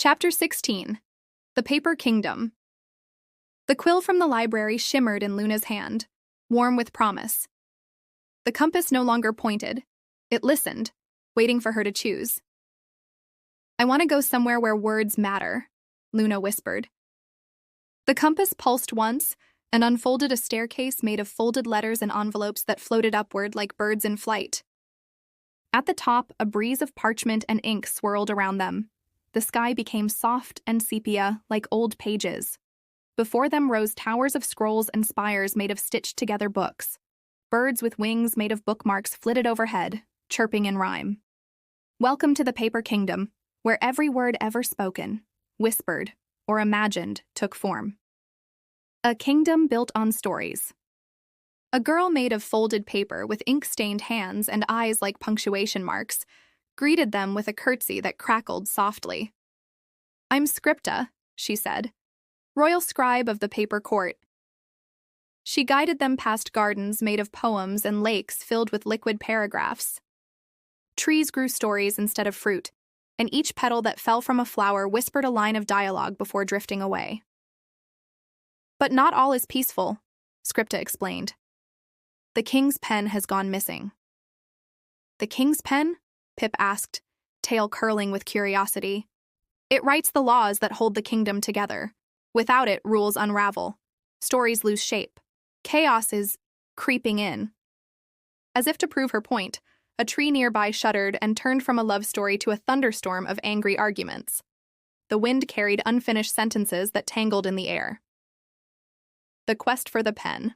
Chapter 16. The Paper Kingdom. The quill from the library shimmered in Luna's hand, warm with promise. The compass no longer pointed. It listened, waiting for her to choose. "I want to go somewhere where words matter," Luna whispered. The compass pulsed once and unfolded a staircase made of folded letters and envelopes that floated upward like birds in flight. At the top, a breeze of parchment and ink swirled around them. The sky became soft and sepia, like old pages. Before them rose towers of scrolls and spires made of stitched-together books. Birds with wings made of bookmarks flitted overhead, chirping in rhyme. Welcome to the Paper Kingdom, where every word ever spoken, whispered, or imagined took form. A kingdom built on stories. A girl made of folded paper with ink-stained hands and eyes like punctuation marks greeted them with a curtsy that crackled softly. "I'm Scripta," she said, "royal scribe of the paper court." She guided them past gardens made of poems and lakes filled with liquid paragraphs. Trees grew stories instead of fruit, and each petal that fell from a flower whispered a line of dialogue before drifting away. "But not all is peaceful," Scripta explained. "The king's pen has gone missing." "The king's pen?" Pip asked, tail curling with curiosity. "It writes the laws that hold the kingdom together. Without it, rules unravel. Stories lose shape. Chaos is creeping in." As if to prove her point, a tree nearby shuddered and turned from a love story to a thunderstorm of angry arguments. The wind carried unfinished sentences that tangled in the air. The quest for the pen.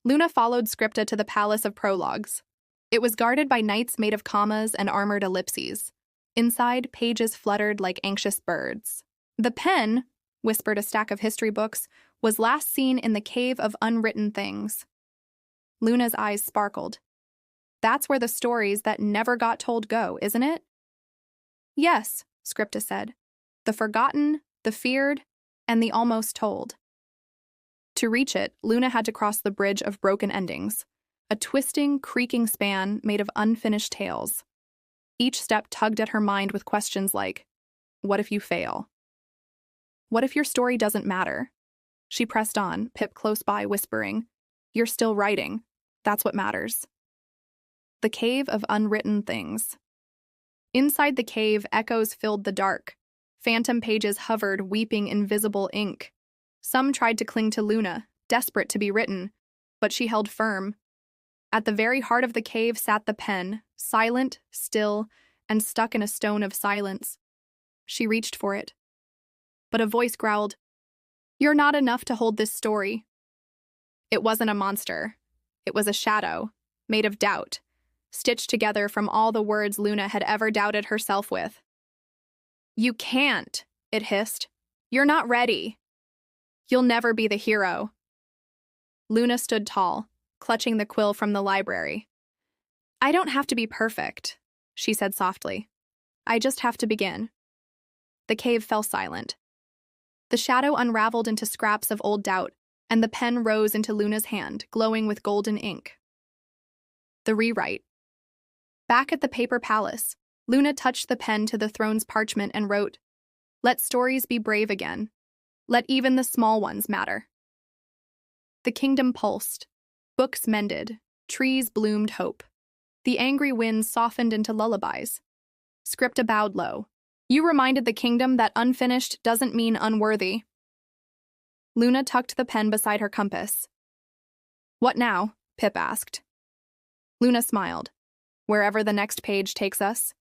Luna followed Scripta to the Palace of Prologues. It was guarded by knights made of commas and armored ellipses. Inside, pages fluttered like anxious birds. "The pen," whispered a stack of history books, "was last seen in the Cave of Unwritten Things." Luna's eyes sparkled. "That's where the stories that never got told go, isn't it?" "Yes," Scripta said. "The forgotten, the feared, and the almost told." To reach it, Luna had to cross the Bridge of Broken Endings, a twisting, creaking span made of unfinished tales. Each step tugged at her mind with questions like, what if you fail? What if your story doesn't matter? She pressed on, Pip close by whispering, "You're still writing. That's what matters." The Cave of Unwritten Things. Inside the cave, echoes filled the dark. Phantom pages hovered, weeping invisible ink. Some tried to cling to Luna, desperate to be written, but she held firm. At the very heart of the cave sat the pen, silent, still, and stuck in a stone of silence. She reached for it. But a voice growled, "You're not enough to hold this story." It wasn't a monster. It was a shadow, made of doubt, stitched together from all the words Luna had ever doubted herself with. "You can't," it hissed. "You're not ready. You'll never be the hero." Luna stood tall, clutching the quill from the library. "I don't have to be perfect," she said softly. "I just have to begin." The cave fell silent. The shadow unraveled into scraps of old doubt, and the pen rose into Luna's hand, glowing with golden ink. The rewrite. Back at the paper palace, Luna touched the pen to the throne's parchment and wrote, "Let stories be brave again. Let even the small ones matter." The kingdom pulsed. Books mended. Trees bloomed hope. The angry winds softened into lullabies. Scripta bowed low. "You reminded the kingdom that unfinished doesn't mean unworthy." Luna tucked the pen beside her compass. "What now?" Pip asked. Luna smiled. "Wherever the next page takes us."